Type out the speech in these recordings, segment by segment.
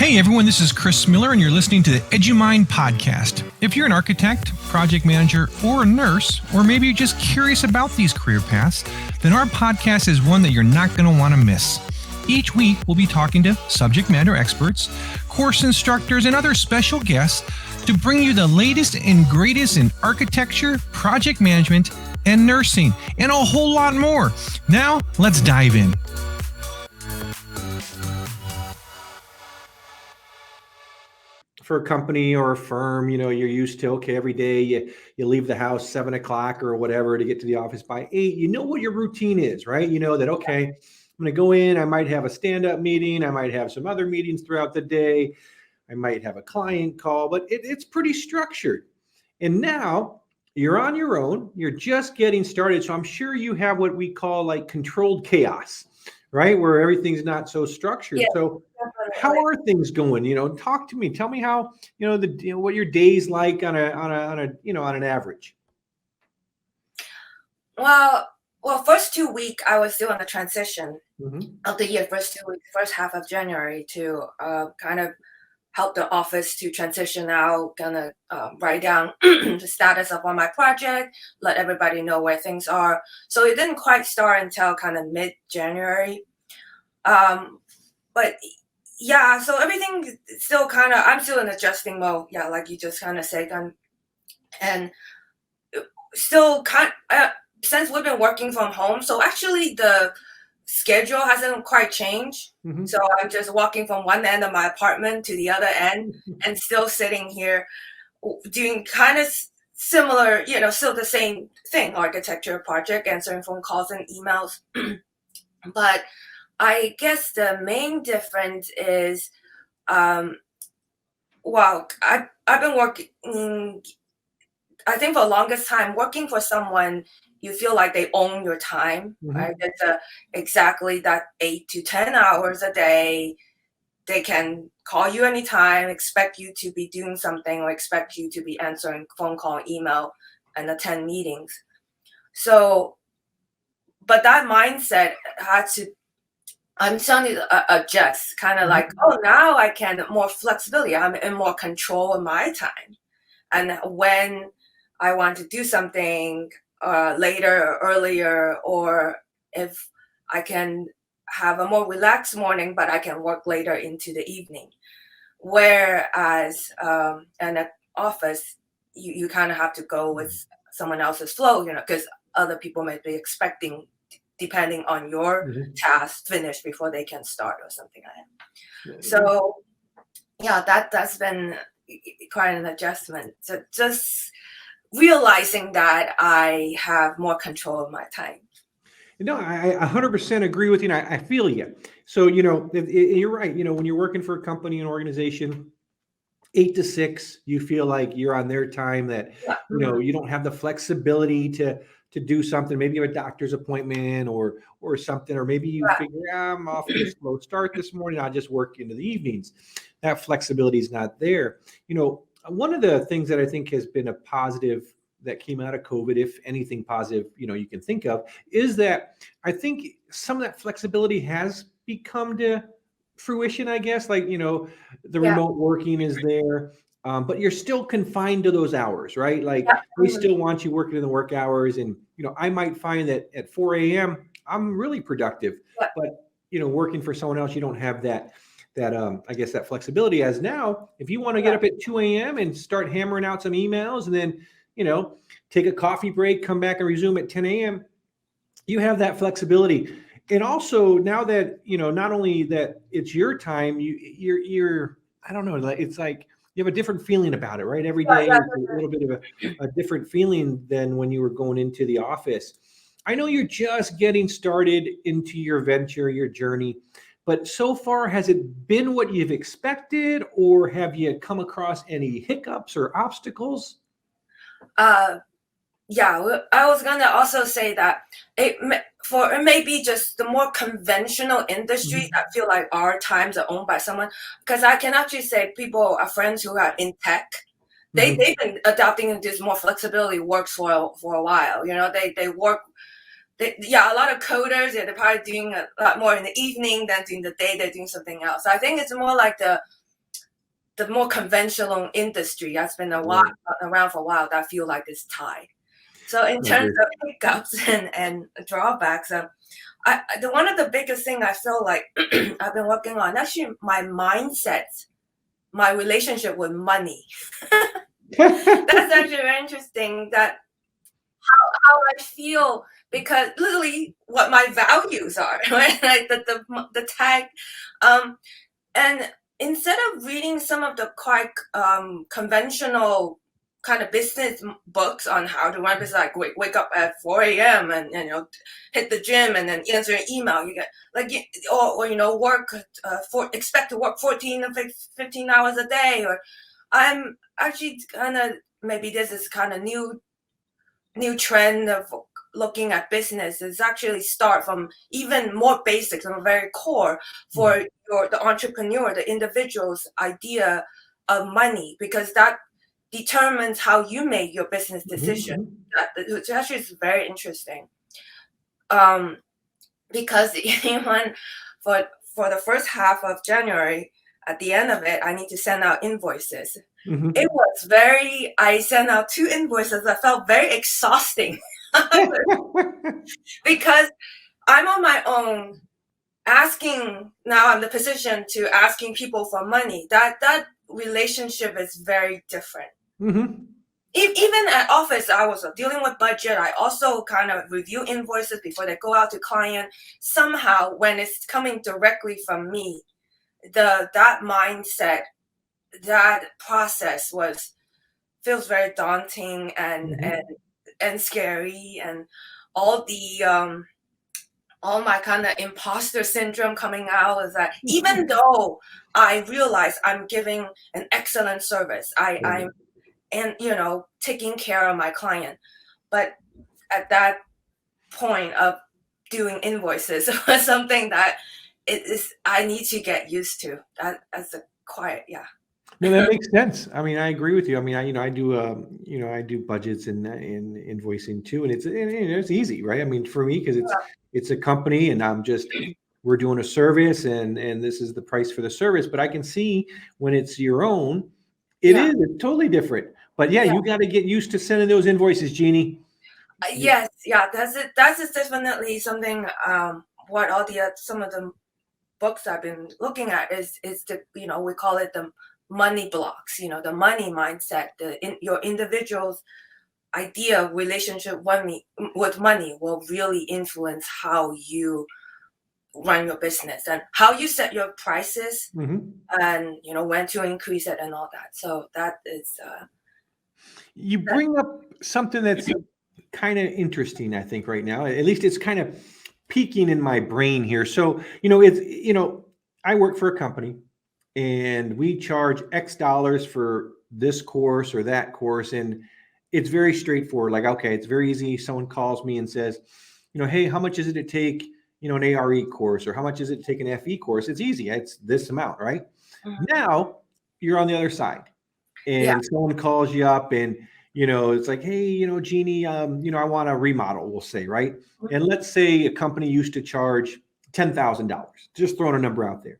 Hey everyone, this is Chris Miller and you're listening to the EduMind podcast. If you're an architect, project manager, or a nurse, or maybe you're just curious about these career paths, then our podcast is one that you're not going to want to miss. Each week, we'll be talking to subject matter experts, course instructors, and other special guests to bring you the latest and greatest in architecture, project management, and nursing, and a whole lot more. Now, let's dive in. For a company or a firm, you're used to, okay, every day you leave the house 7 o'clock or whatever to get to the office by 8. You know what your routine is, right? You know that, okay, I'm going to go in, I might have a stand-up meeting, I might have some other meetings throughout the day, I might have a client call, but it's pretty structured. And now you're on your own, you're just getting started. So I'm sure you have what we call like controlled chaos, right? Where everything's not so structured. Yeah, so definitely. how are things going? Talk to me. Tell me how, what your day's like on an average. Well, first 2 weeks I was still on the transition Mm-hmm. of the year, first 2 weeks, first half of January to kind of help the office to transition out, gonna write down the status of all my project, let everybody know where things are. So it didn't quite start until kind of mid-January. But yeah, so everything still kind of, I'm still in adjusting mode. Yeah, like you just kind of said, and still since we've been working from home, so actually the schedule hasn't quite changed. Mm-hmm. So I'm just walking from one end of my apartment to the other end and still sitting here doing kind of similar, still the same thing, architecture project, answering phone calls and emails. But I guess the main difference is, I've been working, I think for the longest time, working for someone, you feel like they own your time, Mm-hmm. right? It's exactly that 8 to 10 hours a day. They can call you anytime, expect you to be doing something, or expect you to be answering phone call, email, and attend meetings. So, but that mindset I'm starting to adjust, kind of like, oh, now I can more flexibility. I'm in more control of my time. And when I want to do something later or earlier, or if I can have a more relaxed morning, but I can work later into the evening. Whereas in an office, you kind of have to go with someone else's flow, because other people might be expecting, depending on your task, finish before they can start or something like that. So yeah, that's been quite an adjustment. So just realizing that I have more control of my time. I 100% agree with you. And I feel you. So, you're right. When you're working for a company, an organization, 8 to 6, you feel like you're on their time, that, you don't have the flexibility to do something. Maybe you have a doctor's appointment or something, or maybe you figure, I'm off to a slow start this morning, I'll just work into the evenings. That flexibility is not there. One of the things that I think has been a positive that came out of COVID, if anything positive, you can think of, is that I think some of that flexibility has become to fruition, I guess. Like, the remote working is there, but you're still confined to those hours, right? Like they still want you working in the work hours. And, I might find that at 4 a.m., I'm really productive, but, working for someone else, you don't have that I guess that flexibility. As now, if you want to get up at 2 a.m. and start hammering out some emails and then, take a coffee break, come back and resume at 10 a.m., you have that flexibility. And also now that, not only that it's your time, you're I don't know, it's like you have a different feeling about it, right? Every day is a little bit of a different feeling than when you were going into the office. I know you're just getting started into your venture, your journey, but so far, has it been what you've expected, or have you come across any hiccups or obstacles? Yeah, I was gonna also say that it may be just the more conventional industries that feel like our times are owned by someone. Because I can actually say our friends who are in tech, they've been adopting this more flexibility works for a while. They work. A lot of coders, they're probably doing a lot more in the evening than during the day. They're doing something else. So I think it's more like the the more conventional industry that's been around for a while that feel like it's tied. So in terms of hiccups and drawbacks, one of the biggest thing I feel like I've been working on actually my mindset, my relationship with money. That's actually very interesting. That how I feel, because literally what my values are, right? Like the tag, and instead of reading some of the quite conventional kind of business books on how to run business, like wake up at 4 a.m. and hit the gym and then answer an email, you get like, or work expect to work 14 or 15 hours a day, or I'm actually kind of, maybe this is kind of new trend of looking at business, is actually start from even more basics and very core for the entrepreneur, the individual's idea of money, because that determines how you make your business decision. Which actually is very interesting. Because even for the first half of January, at the end of it, I need to send out invoices. It was I sent out 2 invoices that felt very exhausting because I'm on my own now I'm in the position to asking people for money. That relationship is very different. Even at office, I was dealing with budget. I also kind of review invoices before they go out to client. Somehow, when it's coming directly from me, that mindset, that process feels very daunting and scary, and all my kind of imposter syndrome coming out is that even though I realize I'm giving an excellent service, I'm taking care of my client, but at that point of doing invoices was something that I need to get used to. That as a quiet, yeah. No, that makes sense. I mean, I agree with you. I mean, I do, I do budgets and invoicing too, and it's easy, right? I mean, for me, because it's a company, and we're doing a service, and this is the price for the service. But I can see when it's your own, it's totally different. But you got to get used to sending those invoices, Jeanie. Yes, that's it. That is definitely something. What all some of the books I've been looking at is the we call it the money blocks, the money mindset, your individual's idea of relationship with money will really influence how you run your business and how you set your prices, and when to increase it and all that. So that is you bring up something that's kind of interesting, I think, right now. At least it's kind of peeking in my brain here. So I work for a company, and we charge X dollars for this course or that course. And it's very straightforward. Like, okay, it's very easy. Someone calls me and says, hey, how much is it to take, an ARE course, or how much is it to take an FE course? It's easy. It's this amount, right? Now you're on the other side, and someone calls you up, and, it's like, hey, Jeanie, I want a remodel, we'll say, right? And let's say a company used to charge $10,000, just throwing a number out there.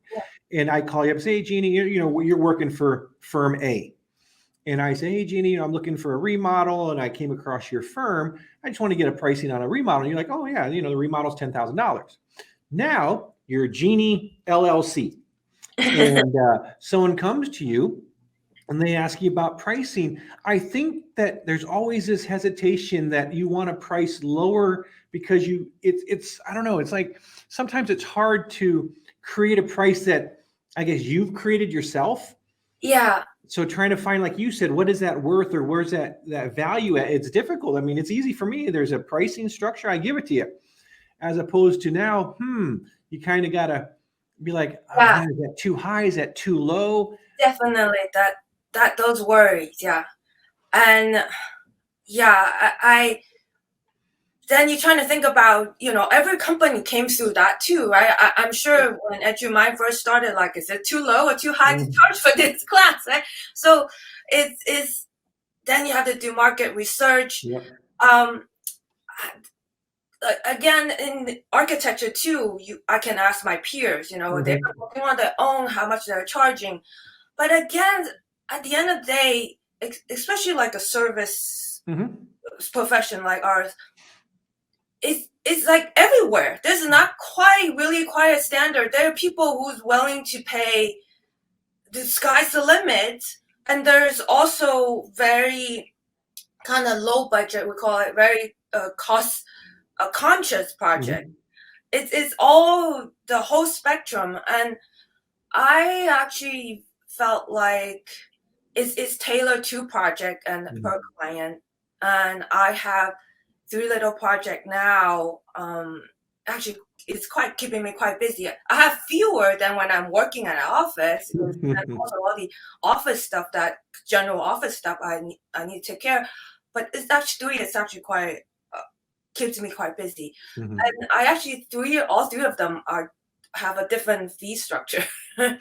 And I call you up and say, hey, Jeanie, you're working for firm A. And I say, hey, Jeanie, I'm looking for a remodel, and I came across your firm. I just want to get a pricing on a remodel. And you're like, oh, yeah, the remodel's $10,000. Now you're Jeanie LLC. And someone comes to you and they ask you about pricing. I think that there's always this hesitation that you want to price lower because it's I don't know. It's like sometimes it's hard to create a price that I guess you've created yourself. Yeah. So trying to find, like you said, what is that worth, or where's that value at? It's difficult. I mean, it's easy for me. There's a pricing structure. I give it to you, as opposed to now, you kind of got to be like, is that too high? Is that too low? Definitely that those worries. Yeah. And I then you're trying to think about, every company came through that too, right? I'm sure when EduMind first started, like, is it too low or too high to charge for this class, right? So it's then you have to do market research. Again, in architecture too, I can ask my peers, they're working on their own, how much they're charging. But again, at the end of the day, especially like a service profession like ours, it's like everywhere. There's not quite a standard. There are people who's willing to pay. The sky's the limit, and there's also very kind of low budget. We call it very cost conscious project. It's all the whole spectrum, and I actually felt like it's tailored to project and per client, and I have 3 little project now. Actually, it's quite keeping me quite busy. I have fewer than when I'm working at an office, and also all the office stuff, that general office stuff I need to take care of. But it's actually quite keeps me quite busy. And I actually all three of them have a different fee structure. And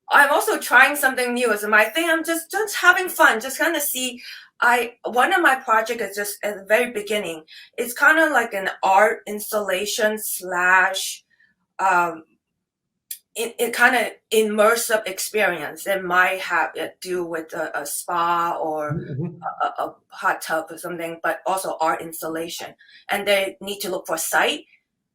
I'm also trying something new as my thing. I'm just having fun, just kind of see. One of my project is just at the very beginning. It's kind of like an art installation slash it kind of immersive experience. It might have to do with a spa or a hot tub or something, but also art installation. And they need to look for site,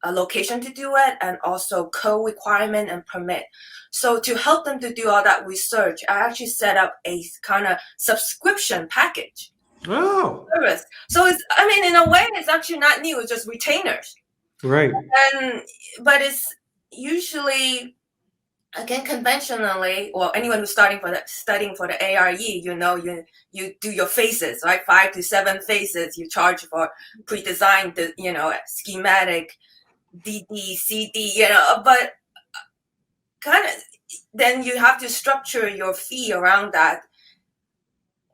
a location to do it, and also code requirement and permit. So to help them to do all that research, I actually set up a kind of subscription package. Oh. Service. So in a way, it's actually not new. It's just retainers. Right. But it's usually, again, conventionally, or anyone who's studying for the ARE, you do your phases, right? 5 to 7 phases. You charge for pre-designed, schematic, DD, CD, but kind of then you have to structure your fee around that,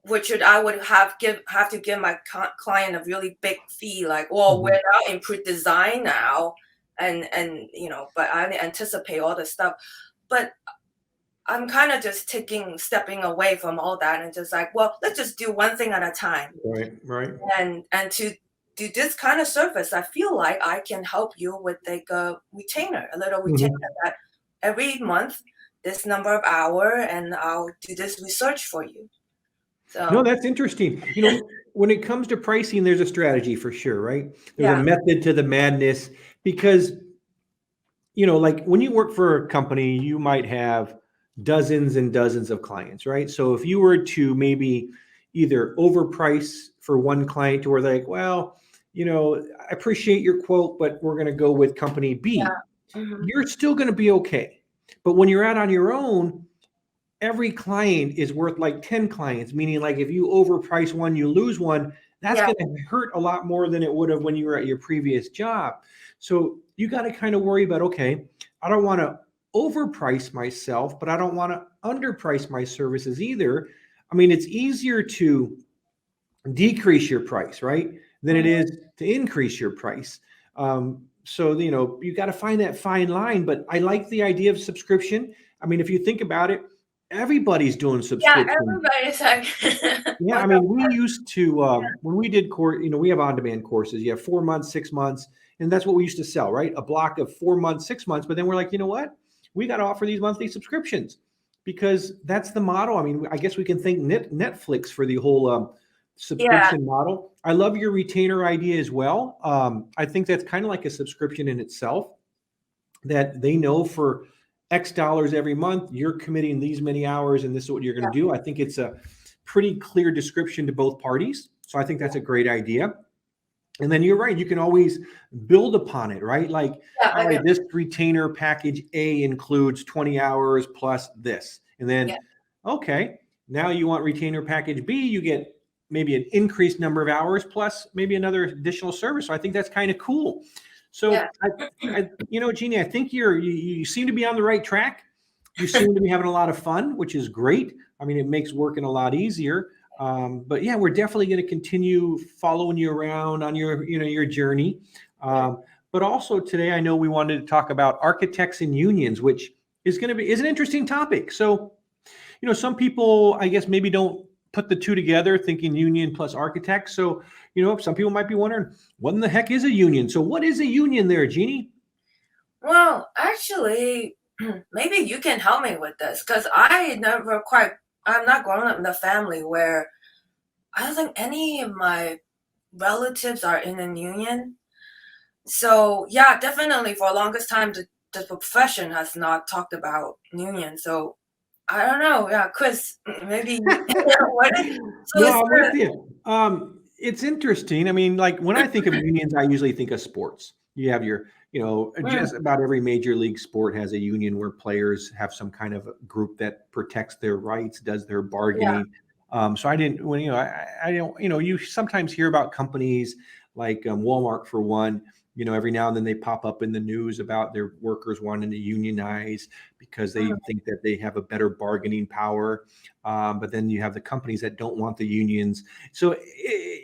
which I would have to give my client a really big fee, like, well, we're now in pre-design now, and but I anticipate all the stuff. But I'm kind of just stepping away from all that and just like, well, let's just do one thing at a time. Right. And to do this kind of service, I feel like I can help you with like a little retainer that every month, this number of hours, and I'll do this research for you. So no, that's interesting. When it comes to pricing, there's a strategy for sure, right? There's a method to the madness, because like when you work for a company, you might have dozens and dozens of clients, right? So if you were to maybe either overprice for one client, or like, well, I appreciate your quote, but we're going to go with company B, you're still going to be okay. But when you're out on your own, every client is worth like 10 clients, meaning like if you overprice one, you lose one. That's going to hurt a lot more than it would have when you were at your previous job. So you got to kind of worry about, okay, I don't want to overprice myself, but I don't want to underprice my services either. I mean, it's easier to decrease your price, right, than it is to increase your price. So, you got to find that fine line. But I like the idea of subscription. I mean, if you think about it, everybody's doing subscription. Yeah, everybody's like. Yeah, I mean, we used to when we did course, we have on-demand courses. You have 4 months, 6 months, and that's what we used to sell, right? A block of 4 months, 6 months. But then we're like, you know what? We got to offer these monthly subscriptions, because that's the model. I mean, I guess we can thank Netflix for the whole subscription model. I love your retainer idea as well. I think that's kind of like a subscription in itself, that they know for X dollars every month, you're committing these many hours and this is what you're going to do. I think it's a pretty clear description to both parties. So I think that's a great idea. And then you're right, you can always build upon it, right? Like, all right, this retainer package A includes 20 hours plus this. And then, okay, now you want retainer package B, you get maybe an increased number of hours plus maybe another additional service. So I think that's kind of cool. So, Jeanie, I think you seem to be on the right track. You seem to be having a lot of fun, which is great. I mean, it makes working a lot easier. But yeah, we're definitely going to continue following you around on your journey. But also today, I know we wanted to talk about architects and unions, which is an interesting topic. So, some people, I guess, maybe don't put the two together, thinking union plus architect. So, some people might be wondering, what in the heck is a union? So what is a union there, Jeanie? Well, actually, maybe you can help me with this because I'm not growing up in a family where I don't think any of my relatives are in a union. So, yeah, definitely for the longest time, the profession has not talked about union. So, I don't know. Yeah, Chris, maybe what is, so No, is I'm with there, you. It's interesting. I mean, like when I think of unions, I usually think of sports. You have your, mm, just about every major league sport has a union where players have some kind of a group that protects their rights, does their yeah, bargaining. So I didn't, when I don't, you sometimes hear about companies like Walmart for one. Every now and then they pop up in the news about their workers wanting to unionize because they mm, think that they have a better bargaining power. But then you have the companies that don't want the unions. So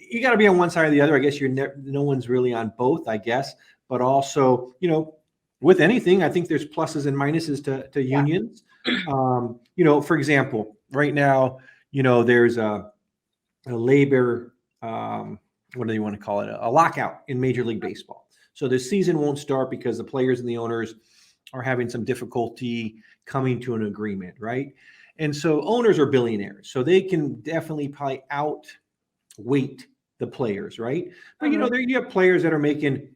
you got to be on one side or the other. I guess no one's really on both, I guess. But also, with anything, I think there's pluses and minuses to yeah, unions. For example, right now, there's a labor, what do you want to call it? A lockout in Major League Baseball. So the season won't start because the players and the owners are having some difficulty coming to an agreement, right? And so owners are billionaires, so they can definitely probably outweight the players, right? But mhm, there you have players that are making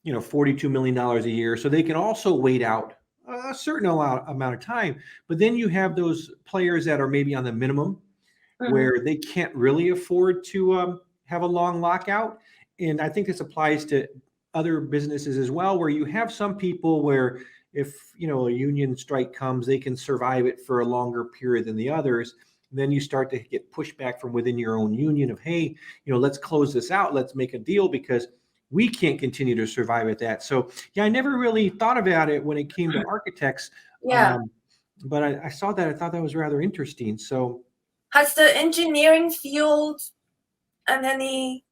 $42 million a year, so they can also wait out a certain amount of time. But then you have those players that are maybe on the minimum mhm, where they can't really afford to have a long lockout. And I think this applies to other businesses as well, where you have some people where if a union strike comes, they can survive it for a longer period than the others. And then you start to get pushback from within your own union of, hey, let's close this out, let's make a deal because we can't continue to survive at that. So yeah, I never really thought about it when it came to architects. yeah. Um, but I saw that. I thought that was rather interesting. So Has the engineering field and any,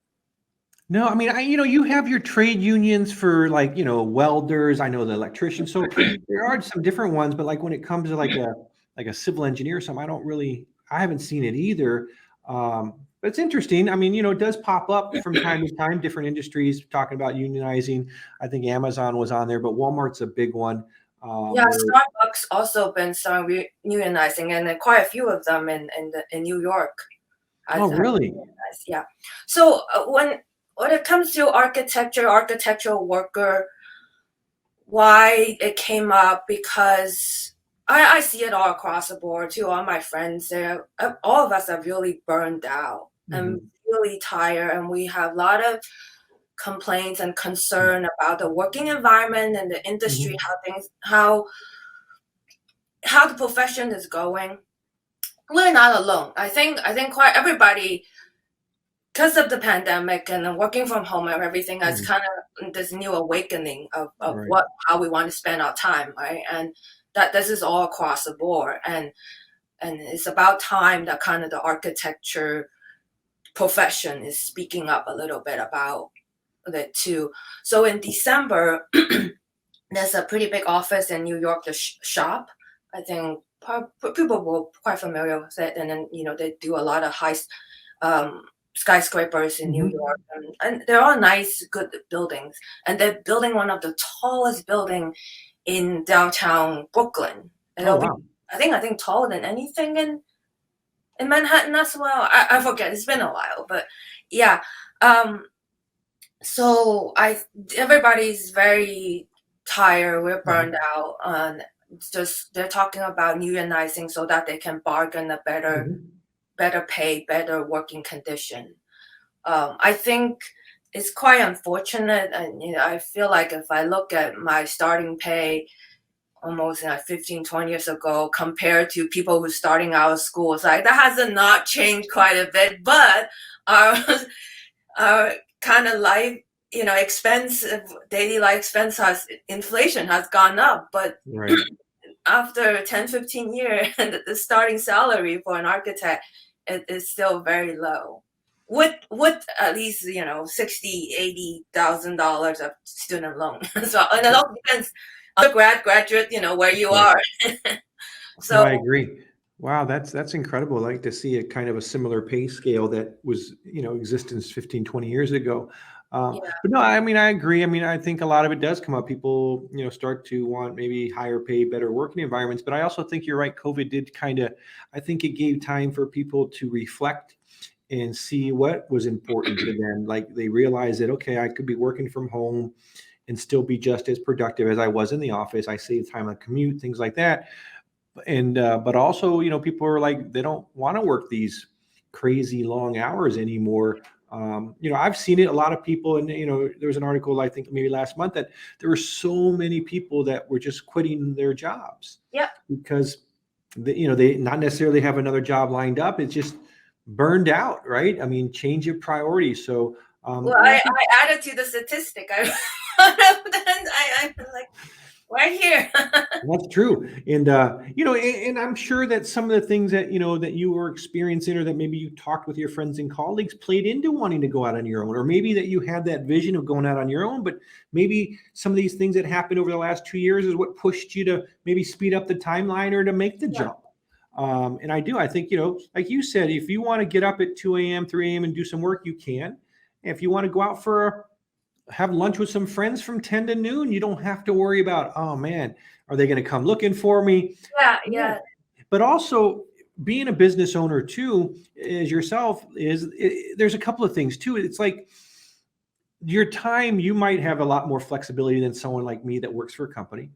no, I mean, you have your trade unions for like, welders. I know the electricians. So there are some different ones, but like when it comes to like a civil engineer or something, I haven't seen it either. But it's interesting. I mean, it does pop up from time to time, different industries talking about unionizing. I think Amazon was on there, but Walmart's a big one. yeah, Where Starbucks also been starting unionizing, and then quite a few of them in New York Oh, has really? unionized. Yeah. So when it comes to architectural worker, why it came up because I see it all across the board too. All my friends, all of us are really burned out and Mhm. really tired, and we have a lot of complaints and concern about the working environment and the industry, Mhm. how the profession is going. We're not alone. I think quite everybody, because of the pandemic and then working from home and everything, has Mhm. kind of this new awakening of Right. what how we want to spend our time, right? And that this is all across the board, and it's about time that kind of the architecture profession is speaking up a little bit about it too. So in December, there's a pretty big office in New York, the shop. I think people were quite familiar with it, and then they do a lot of um, skyscrapers in New Mhm. York, and they're all nice, good buildings. And they're building one of the tallest building in downtown Brooklyn. And Oh, it'll be, wow. I think taller than anything in Manhattan as well. I forget. It's been a while, but yeah. Um, so I everybody's very tired. We're burned Mhm. out, and just they're talking about unionizing so that they can bargain a Mhm. better pay, better working condition. I think it's quite unfortunate, and I feel like if I look at my starting pay almost like 15, 20 years ago compared to people who's starting out of school, it's like that has not changed quite a bit, but our our kind of life, expense, daily life expense has inflation has gone up, but Right. after 10, 15 years, the starting salary for an architect is still very low. With at least 60, $80,000 of student loan. So, and it all depends undergrad, graduate, where you Right. are. No, So I agree. Wow, that's incredible. I like to see a kind of a similar pay scale that was, existence 15, 20 years ago. Yeah. But no, I mean, I agree. I mean, I think a lot of it does come up. People, start to want maybe higher pay, better working environments. But I also think you're right. COVID did I think it gave time for people to reflect and see what was important to them. Like they realized that, okay, I could be working from home and still be just as productive as I was in the office. I save time on commute, things like that. And but also, people are like they don't want to work these crazy long hours anymore. I've seen it. A lot of people, and there was an article I think maybe last month that there were so many people that were just quitting their jobs Yep. because they not necessarily have another job lined up. It's just burned out, right? I mean, change your priorities. So Well, yeah, I added to the statistic. I'm like right here. that's true. And and I'm sure that some of the things that that you were experiencing or that maybe you talked with your friends and colleagues played into wanting to go out on your own, or maybe that you had that vision of going out on your own, but maybe some of these things that happened over the last 2 years is what pushed you to maybe speed up the timeline or to make the Yeah. jump. And I think, like you said, if you want to get up at 2 a.m., 3 a.m. and do some work, you can. If you want to go out have lunch with some friends from 10 to noon, you don't have to worry about, oh man, are they going to come looking for me? Yeah. Yeah. Yeah. But also being a business owner too, as yourself there's a couple of things too. It's like your time, you might have a lot more flexibility than someone like me that works for a company.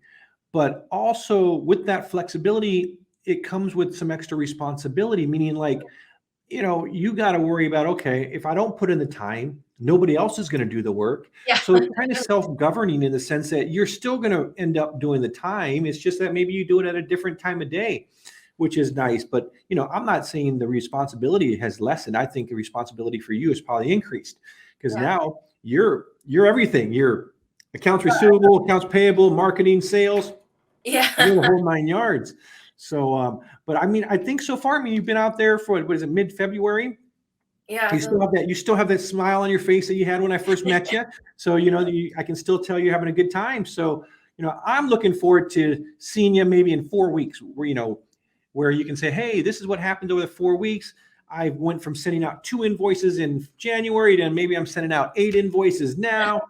But also with that flexibility, it comes with some extra responsibility, meaning like, you got to worry about, okay, if I don't put in the time, nobody else is going to do the work. Yeah. So it's kind of self-governing in the sense that you're still going to end up doing the time. It's just that maybe you do it at a different time of day, which is nice. But, I'm not saying the responsibility has lessened. I think the responsibility for you has probably increased because Yeah. now you're everything. You're accounts receivable, accounts payable, marketing, sales, Yeah. you're the whole 9 yards. So, but I mean, I think so far, I mean, you've been out there for what is it, mid-February? Yeah. You still have that. You still have that smile on your face that you had when I first met you. So, I can still tell you're having a good time. So, I'm looking forward to seeing you maybe in 4 weeks, where you can say, hey, this is what happened over the 4 weeks. I went from sending out 2 invoices in January to maybe I'm sending out 8 invoices now.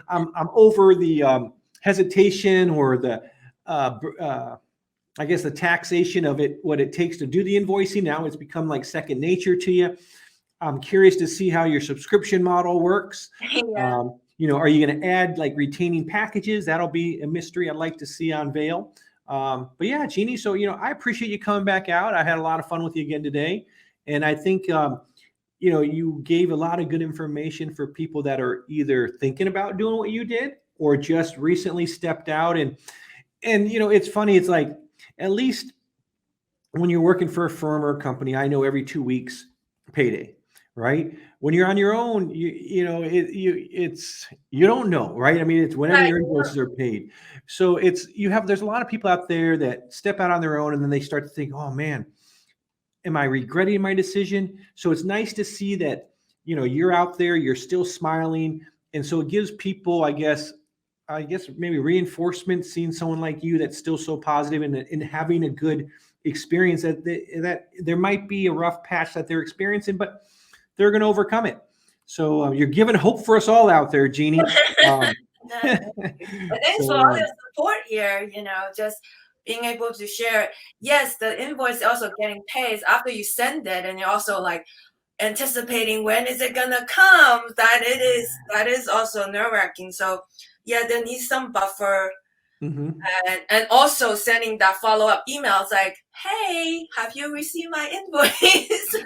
I'm over the hesitation or the I guess the taxation of it, what it takes to do the invoicing. Now it's become like second nature to you. I'm curious to see how your subscription model works. Yeah. Are you going to add like retaining packages? That'll be a mystery I'd like to see unveil. But yeah, Jeanie, so, I appreciate you coming back out. I had a lot of fun with you again today. And I think, you gave a lot of good information for people that are either thinking about doing what you did or just recently stepped out. And it's funny. It's like, at least when you're working for a firm or a company, I know every 2 weeks payday, right? When you're on your own, you don't know, right? I mean, it's whenever Right. your invoices are paid. So there's a lot of people out there that step out on their own and then they start to think, oh man, am I regretting my decision? So it's nice to see that, you're out there, you're still smiling. And so it gives people, I guess maybe reinforcement, seeing someone like you that's still so positive and having a good experience that there might be a rough patch that they're experiencing, but they're going to overcome it. So you're giving hope for us all out there, Jeanie. Thanks for all So your support here. Just being able to share. Yes, the invoice also getting paid after you send it, and you're also like anticipating when is it gonna come. That is also nerve wracking. So yeah, there needs some buffer, mhm. and also sending that follow up emails like, hey, have you received my invoice?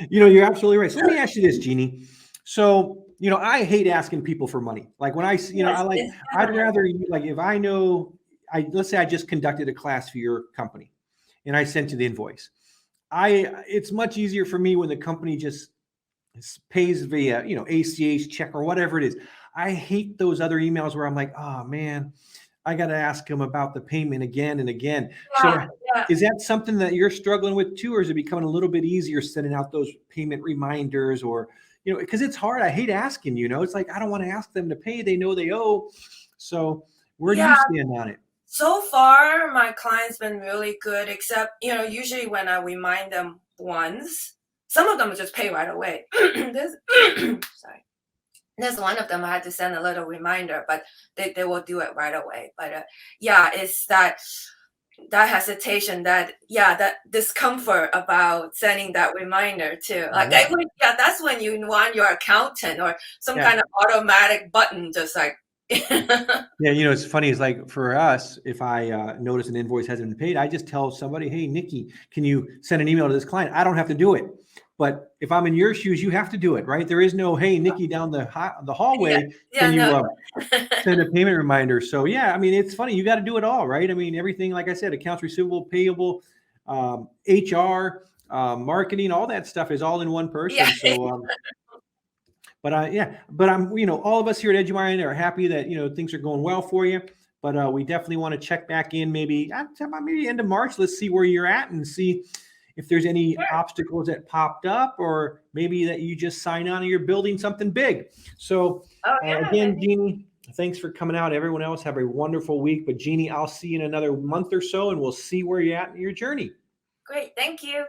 You're absolutely right. So let me ask you this, Jeanie. So, I hate asking people for money. Like when I, Yes, it's I'd never rather, like, if I know, let's say I just conducted a class for your company and I sent you the invoice. It's much easier for me when the company just pays via, ACH check or whatever it is. I hate those other emails where I'm like, oh man, I got to ask them about the payment again and again. So yeah, yeah. is that something that you're struggling with too, or is it becoming a little bit easier sending out those payment reminders or, because it's hard. I hate asking, it's like, I don't want to ask them to pay. They know they owe. So where do Yeah, you stand on it? so far my client's been really good, except usually when I remind them once, some of them just pay right away. Sorry. There's one of them I had to send a little reminder, but they will do it right away. But yeah, it's that hesitation, that discomfort about sending that reminder too. Like that's when you want your accountant or some kind of automatic button, just like Yeah, it's funny. It's like for us, if I notice an invoice hasn't been paid, I just tell somebody, "Hey, Nikki, can you send an email to this client?" I don't have to do it. But if I'm in your shoes, you have to do it, right? There is no, "Hey, Nikki, down the hallway, can you send a payment reminder?" So yeah, I mean, it's funny. You got to do it all, right? I mean, everything, like I said, accounts receivable, payable, HR, marketing, all that stuff is all in one person. Yeah. So. But I'm, all of us here at EduMind are happy that, things are going well for you. But we definitely want to check back in maybe end of March. Let's see where you're at and see if there's any obstacles that popped up, or maybe that you just sign on and you're building something big. So again, Jeanie, thanks for coming out. Everyone else, have a wonderful week. But Jeanie, I'll see you in another month or so, and we'll see where you're at in your journey. Great. Thank you.